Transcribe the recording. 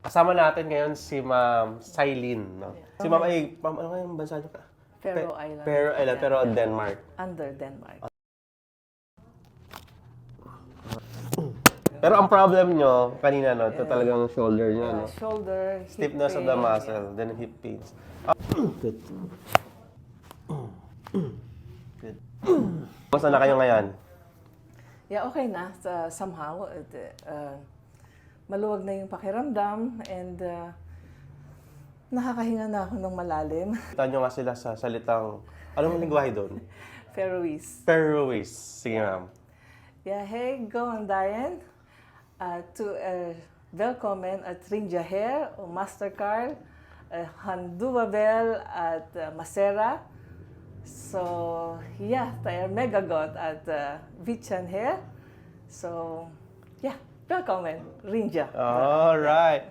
Kasama natin ngayon si Ma'am Sailin, no? Si Ma'am ay, Ma'am, ano kayong bansa niyo ka? Faroe Island. Faroe Island, pero Denmark. Under Denmark. Pero ang problem nyo, kanina, no? Ito talagang shoulder nyo, no? Shoulder, hip Stiffness of the pain, muscle, then hip pains. Good. Good. Kumusta na kayo ngayon? Yeah, okay na. Somehow, maluwag na yung pakiramdam and nakakahinga na ako ng malalim. Kita nyo nga sila sa salitang, anong lingwahe doon? Faroese. Faroese. Sige, ma'am. Ja, hej, god dagen. Välkommen att ringa här och Mastercard. Han dubbel att Masera. Så ja, det är mega gott att vi känner här. Så ja, välkommen, ringa. All right.